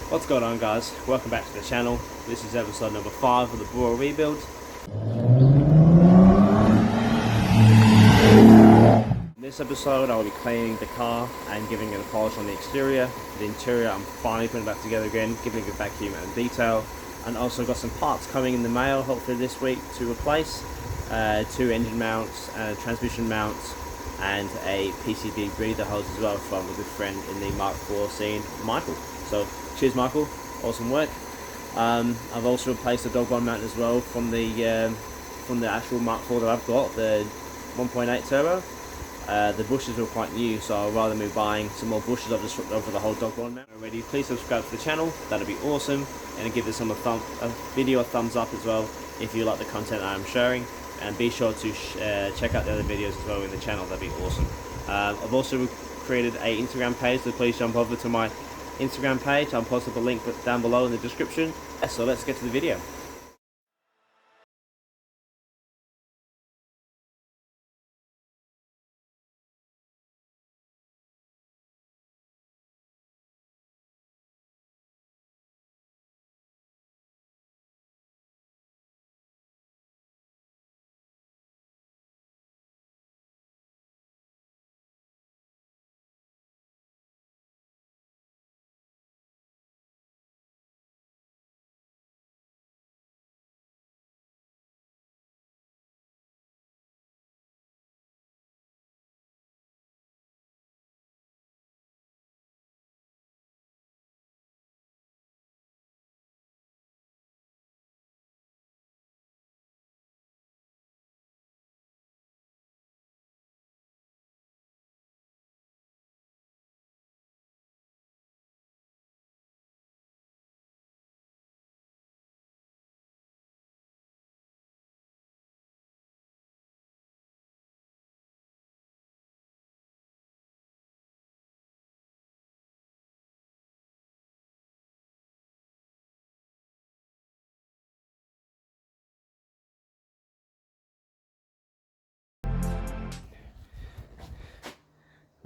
What's going on, guys? Welcome back to the channel. This is episode number 5 of the Bora rebuild. In this episode I will be cleaning the car and giving it a polish on the exterior. The interior I'm finally putting back together again, giving it vacuum and detail. And also got some parts coming in the mail hopefully this week to replace. 2 engine mounts, transmission mounts, and a PCB breather hose as well from a good friend in the Mark IV scene, Michael. So cheers Michael, awesome work. I've also replaced the dog bone mount as well from the actual Mark IV that I've got, the 1.8 turbo. The bushes were quite new, so rather than me buying some more bushes, I've just swapped over the whole dog bone mount already. Please subscribe to the channel, that'd be awesome, and give this video a thumbs up as well if you like the content I'm sharing. And be sure to check out the other videos as well in the channel, that'd be awesome. I've also created a Instagram page, so please jump over to my Instagram page. I'll post up a link down below in the description. So let's get to the video.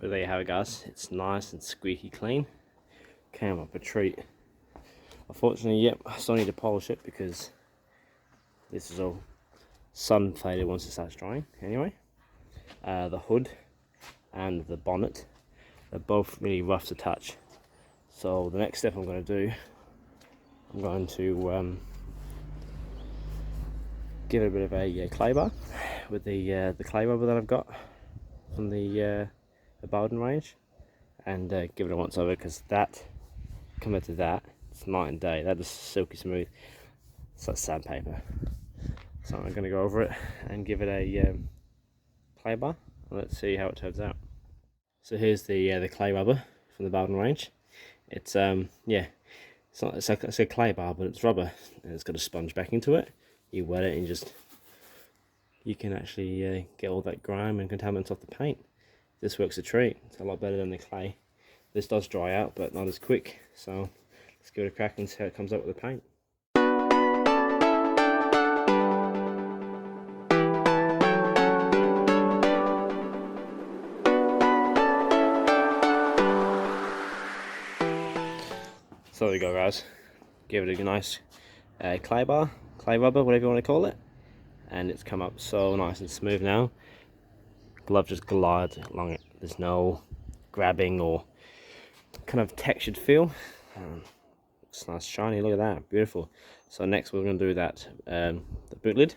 Well, there you have it, guys. It's nice and squeaky clean. Came up a treat. Unfortunately, yep, I still need to polish it because this is all sun faded once it starts drying. Anyway, the hood and the bonnet, they're both really rough to touch. So the next step I'm going to do, I'm going to give it a bit of a clay bar with the clay rubber that I've got from the Bowdens range, and give it a once over, because that compared to that, it's night and day. That is silky smooth. It's like sandpaper. So I'm going to go over it and give it a clay bar. Let's see how it turns out. So here's the clay rubber from the Bowdens range. It's yeah, it's a clay bar, but it's rubber and it's got a sponge back into it. You wet it and you can actually get all that grime and contaminants off the paint. This works a treat. It's a lot better than the clay. This does dry out, but not as quick. So let's give it a crack and see how it comes out with the paint. So there we go, guys. Give it a nice clay bar, clay rubber, whatever you want to call it, and it's come up so nice and smooth now. Glove just glides along it. There's no grabbing or kind of textured feel. It's nice shiny, look at that, beautiful. So next we're going to do that, the boot lid.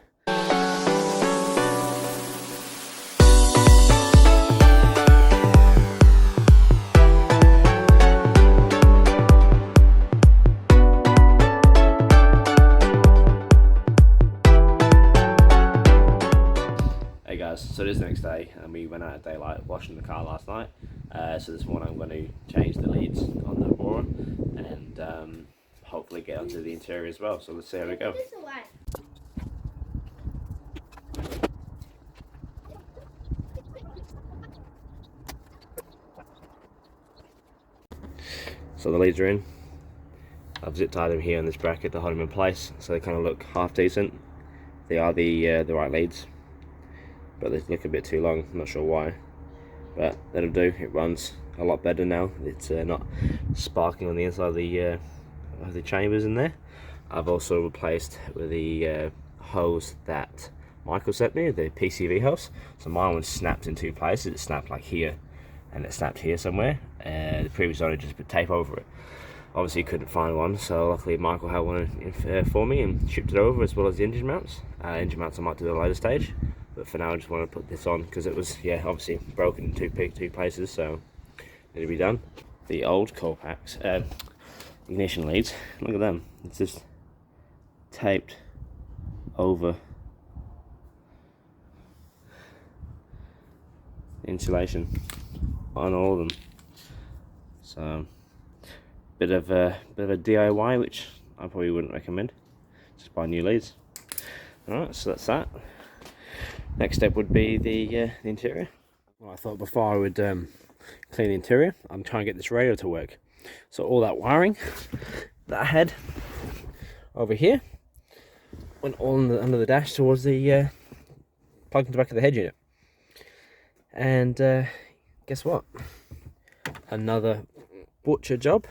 So it is the next day, and we went out of daylight washing the car last night. So this morning I'm going to change the leads on the Bora and hopefully get onto the interior as well. So let's see how we go. So the leads are in. I've zip tied them here in this bracket to hold them in place, so they kind of look half decent. They are the right leads, but they look a bit too long. I'm not sure why, but that'll do. It runs a lot better now. It's not sparking on the inside of the of the chambers in there. I've also replaced with the hose that Michael sent me, the PCV hose. So mine was snapped in 2 places. It snapped like here, and it snapped here somewhere. The previous owner just put tape over it. Obviously couldn't find one, so luckily Michael had one for me and shipped it over, as well as the engine mounts. Engine mounts I might do at a later stage, but for now I just want to put this on because it was, yeah, obviously broken in 2 places, so it'll be done. The old coil packs, ignition leads, look at them. It's just taped over insulation on all of them. So bit of a DIY, which I probably wouldn't recommend. Just buy new leads. Alright, so that's that. Next step would be the interior. Well, I thought before I would clean the interior, I'm trying to get this radio to work. So all that wiring that I had over here went all under the dash towards the plug into the back of the head unit. And guess what? Another butcher job.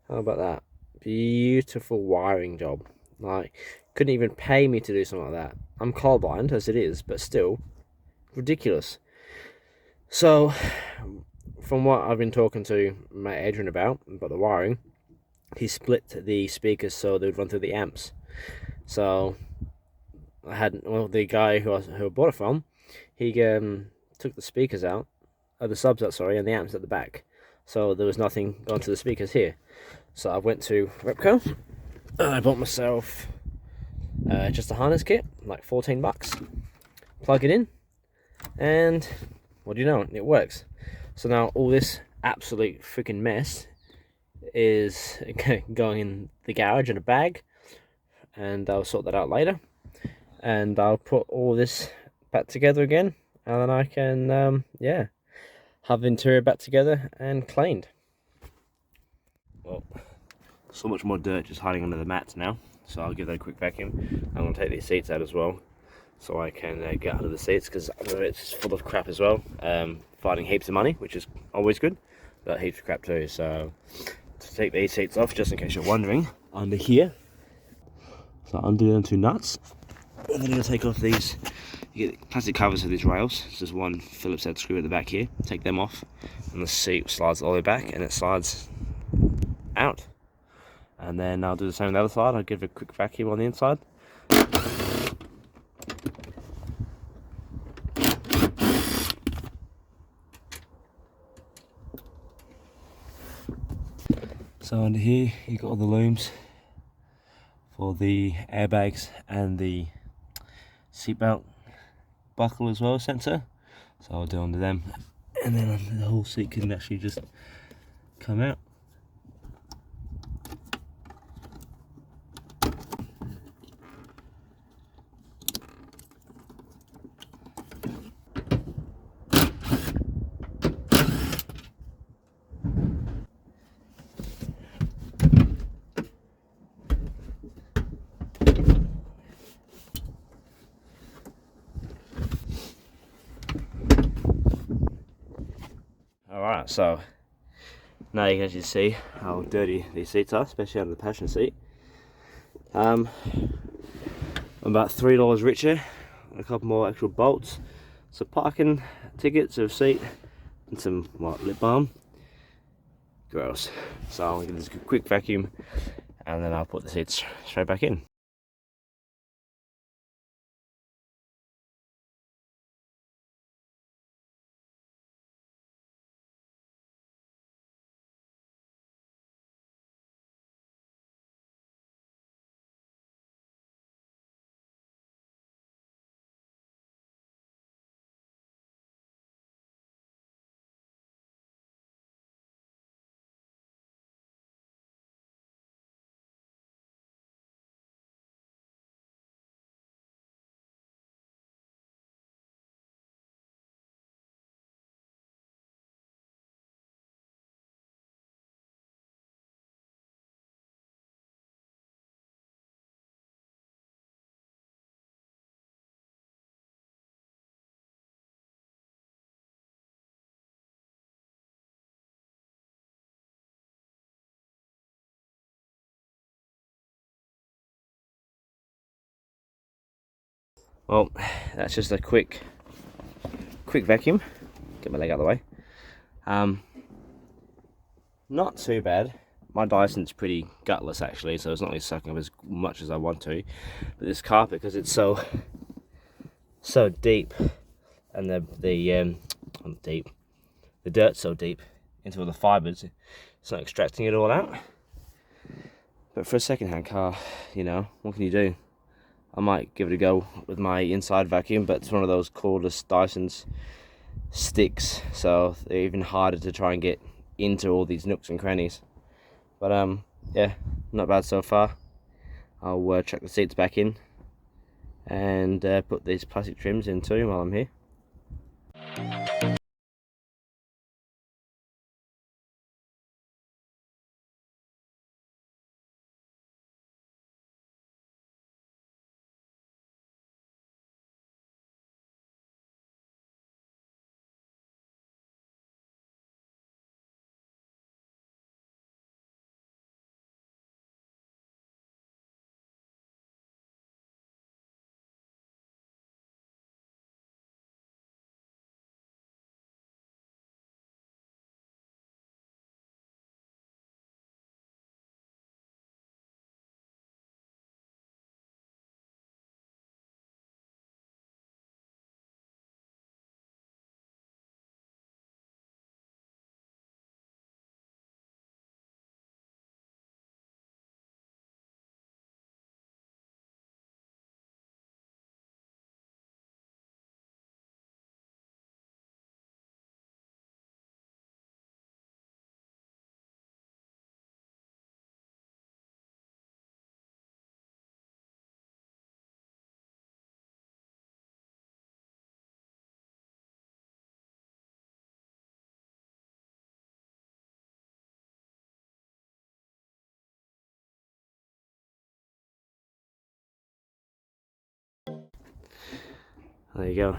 How about that? Beautiful wiring job. Like, couldn't even pay me to do something like that. I'm colorblind as it is, but still ridiculous. So from what I've been talking to Matt Adrian about the wiring, he split the speakers so they would run through the amps. So I had, well, the guy who I bought it from, he took the speakers out, the subs out, sorry, and the amps at the back. So there was nothing going to the speakers here. So I went to Repco and I bought myself just a harness kit, like 14 bucks. Plug it in, and what do you know, it works. So now all this absolute freaking mess is going in the garage in a bag, and I'll sort that out later. And I'll put all this back together again, and then I can, yeah, have the interior back together and cleaned. Well, so much more dirt just hiding under the mats now, so I'll give that a quick vacuum. I'm going to take these seats out as well, so I can get under the seats, because it's full of crap as well. Fighting heaps of money, which is always good, but heaps of crap too. So to take these seats off, just in case you're wondering, under here, so undo them 2 nuts, and then you're going to take off these. You get plastic covers for these rails. So there's one Phillips head screw at the back here. Take them off, and the seat slides all the way back, and it slides out. And then I'll do the same on the other side. I'll give it a quick vacuum on the inside. So under here you've got all the looms for the airbags and the seatbelt buckle as well, sensor. So I'll do under them, and then the whole seat can actually just come out. Alright, so now you can actually see how dirty these seats are, especially under the passenger seat. I'm about $3 richer, a couple more actual bolts, some parking tickets, a seat, and some lip balm. Gross. So I'm going to do a quick vacuum, and then I'll put the seats straight back in. Well, that's just a quick vacuum. Get my leg out of the way. Not too bad. My Dyson's pretty gutless actually, so it's not really sucking up as much as I want to. But this carpet, because it's so deep, and the dirt's so deep into all the fibres, it's not extracting it all out. But for a second-hand car, you know, what can you do? I might give it a go with my inside vacuum, but it's one of those cordless Dyson's sticks, so they're even harder to try and get into all these nooks and crannies. But yeah, not bad so far. I'll chuck the seats back in and put these plastic trims in too while I'm here. There you go.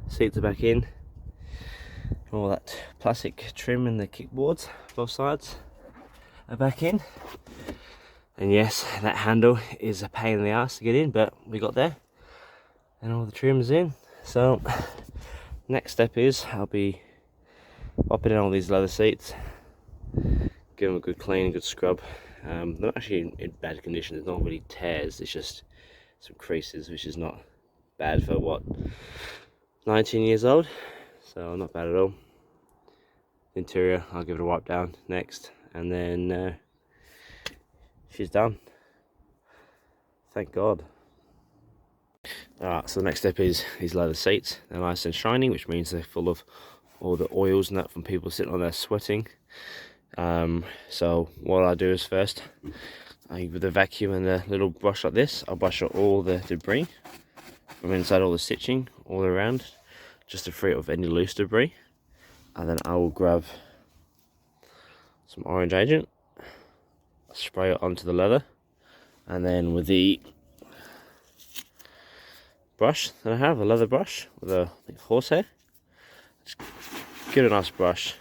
Seats are back in. All that plastic trim in the kickboards, both sides, are back in. And yes, that handle is a pain in the ass to get in, but we got there. And all the trim's in. So, next step is I'll be popping in all these leather seats, give them a good clean, good scrub. They're not actually in bad condition. There's not really tears. It's just some creases, which is not bad for what, 19 years old. So not bad at all. Interior, I'll give it a wipe down next, and then she's done. Thank God. Alright, so the next step is these leather seats. They're nice and shiny, which means they're full of all the oils and that from people sitting on there sweating. So what I do is first, with the vacuum and a little brush like this, I'll brush out all the debris from inside, all the stitching all around, just to free it of any loose debris. And then I will grab some orange agent, spray it onto the leather, and then with the brush that I have, a leather brush with a horsehair, just give it a nice brush,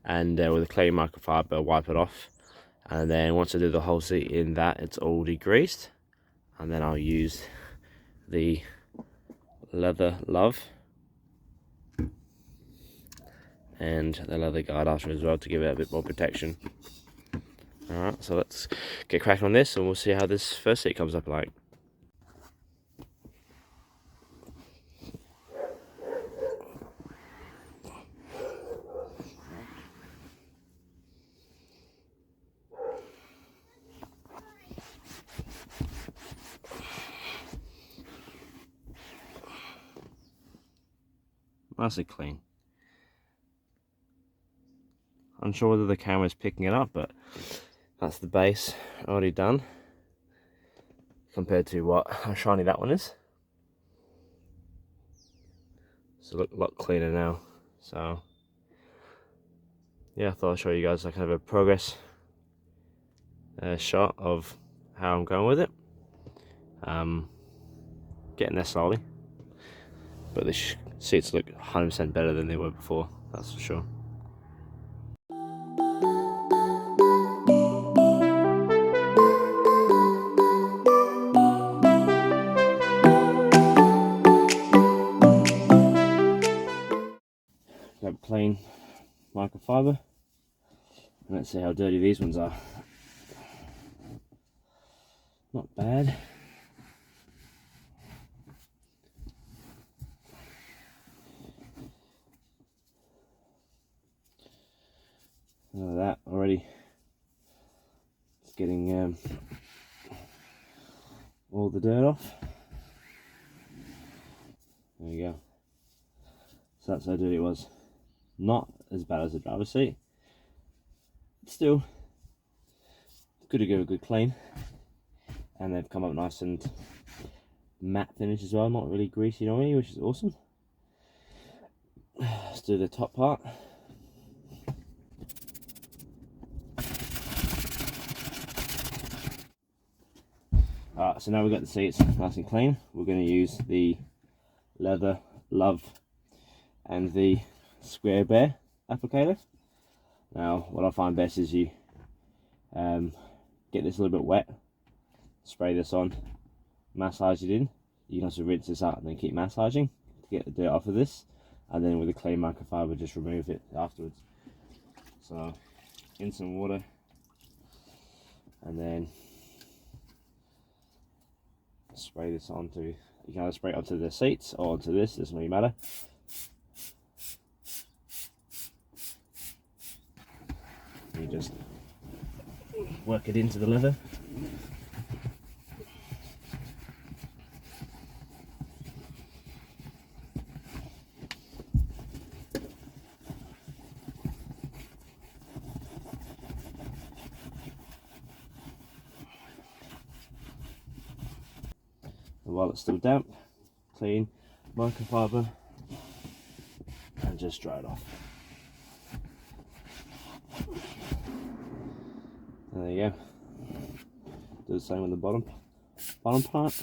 and with a clay microfiber wipe it off. And then once I do the whole seat in that, it's all degreased, and then I'll use the leather love and the leather guard after as well to give it a bit more protection. Alright, so let's get cracking on this and we'll see how this first seat comes up like. Nicely clean. Unsure whether the camera's picking it up, but that's the base already done compared to how shiny that one is. So look a lot cleaner now. So yeah, I thought I'd show you guys like kind of a progress shot of how I'm going with it. Getting there slowly, but the seats look 100% better than they were before, that's for sure. clean microfiber, and let's see how dirty these ones are. Not bad. Look at that already. It's getting all the dirt off. There we go. So that's how dirty it was. Not as bad as the driver's seat. Still good to give it a good clean. And they've come up nice and matte finish as well, not really greasy and oily, which is awesome. Let's do the top part. Alright, so now we've got the seats nice and clean. We're going to use the Leather Love and the Square Bear applicator. Now, what I find best is you get this a little bit wet, spray this on, massage it in. You can also rinse this out and then keep massaging to get the dirt off of this, and then with a clean microfiber just remove it afterwards. So in some water, and then spray this onto, you can either spray it onto the seats or onto this, doesn't really matter. You just work it into the leather. And while it's still damp, clean microfiber and just dry it off. And there you go. Do the same with the bottom part.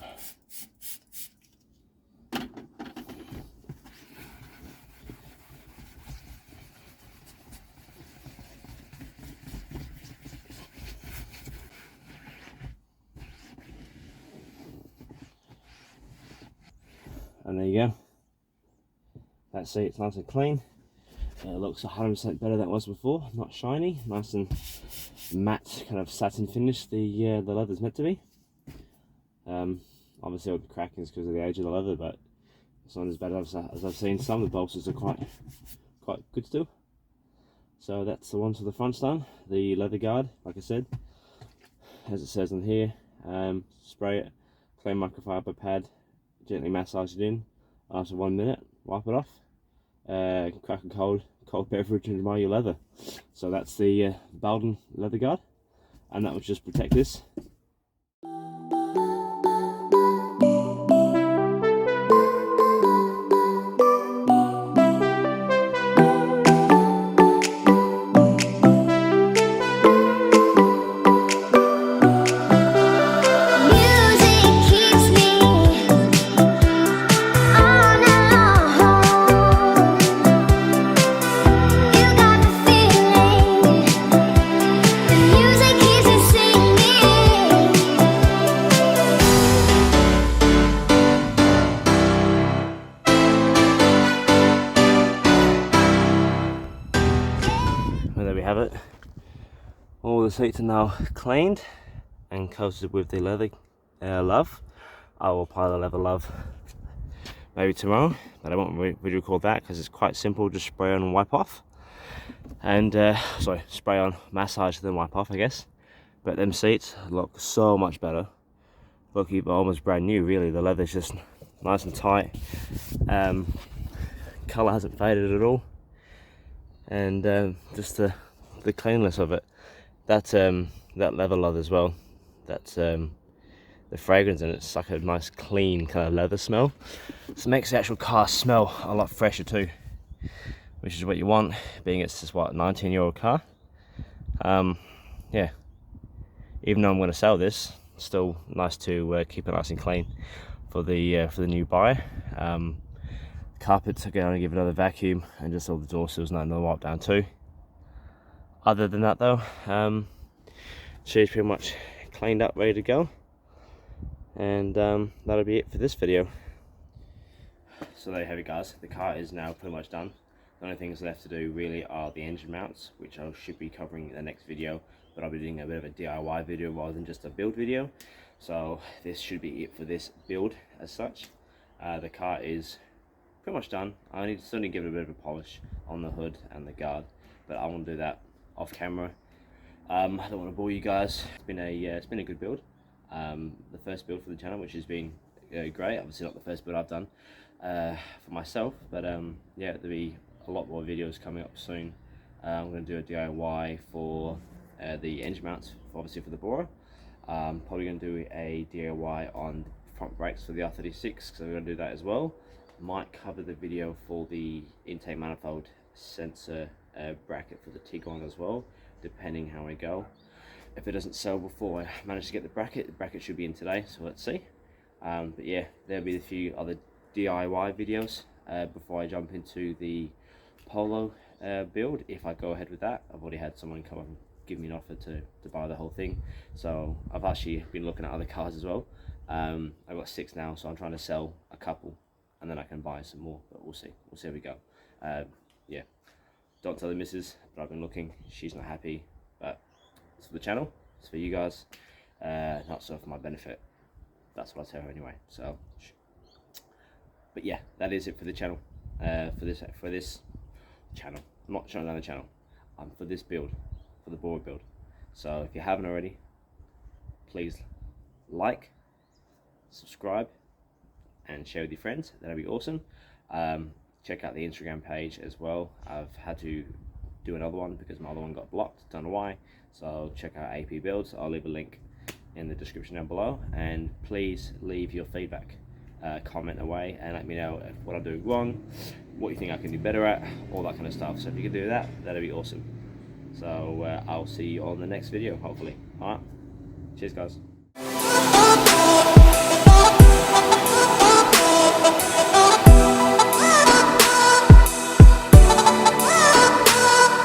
And there you go. That seat's nice and clean. It looks 100% better than it was before. Not shiny, nice and matte, kind of satin finish. The leather's meant to be. Obviously, all the cracking is because of the age of the leather, but it's not as bad as I've seen. Some of the bolsters are quite good still. So that's the one to the front's done. The leather guard, like I said, as it says on here, spray it, clean microfiber pad, gently massage it in. After 1 minute, wipe it off. Crack a cold beverage and dry your leather. So that's the Bowden leather guard, and that will just protect this. There we have it. All the seats are now cleaned and coated with the leather love. I will apply the leather love maybe tomorrow, but I won't really record that because it's quite simple. Just spray on and wipe off, and sorry, spray on, massage, then wipe off, I guess. But them seats look so much better. Look even almost brand new, really. The leather's just nice and tight. Colour hasn't faded at all. And just the cleanliness of it, that leather leather as well, that's the fragrance in it's like a nice clean kind of leather smell, so it makes the actual car smell a lot fresher too, which is what you want, being it's just what, a 19-year-old car. Yeah, even though I'm going to sell this, it's still nice to keep it nice and clean for the new buyer. Carpets are going to give another vacuum, and just all the door sills and another wipe down too. Other than that though, she's pretty much cleaned up, ready to go, and that'll be it for this video. So there you have it, guys. The car is now pretty much done. The only things left to do really are the engine mounts, which I should be covering in the next video, but I'll be doing a bit of a DIY video rather than just a build video. So this should be it for this build as such. The car is pretty much done. I still need to give it a bit of a polish on the hood and the guard, but I want to do that off camera. I don't want to bore you guys. It's been a good build. The first build for the channel, which has been great. Obviously not the first build I've done for myself, but yeah, there'll be a lot more videos coming up soon. I'm going to do a DIY for the engine mounts, obviously for the Bora. Probably going to do a DIY on the front brakes for the R36, because I'm going to do that as well. Might cover the video for the intake manifold sensor bracket for the Tiguan as well, depending how I go. If it doesn't sell before I manage to get the bracket should be in today, so let's see. But yeah, there'll be a few other DIY videos before I jump into the Polo build, if I go ahead with that. I've already had someone come up and give me an offer to buy the whole thing, so I've actually been looking at other cars as well. I've got 6 now, so I'm trying to sell a couple and then I can buy some more, but we'll see how we go. Yeah, don't tell the missus, but I've been looking. She's not happy, but it's for the channel, it's for you guys, not so for my benefit. That's what I tell her anyway. So, but yeah, that is it for the channel. For this channel, I'm not showing down the channel. For this build, for the Bora build. So if you haven't already, please like, subscribe, and share with your friends. That'd be awesome. Check out the Instagram page as well. I've had to do another one because my other one got blocked. Don't know why. So check out AP Builds. I'll leave a link in the description down below, and please leave your feedback. Comment away and let me know what I'm doing wrong, what you think I can do better at, all that kind of stuff. So if you can do that, that'd be awesome. So I'll see you on the next video, hopefully. Alright, cheers guys.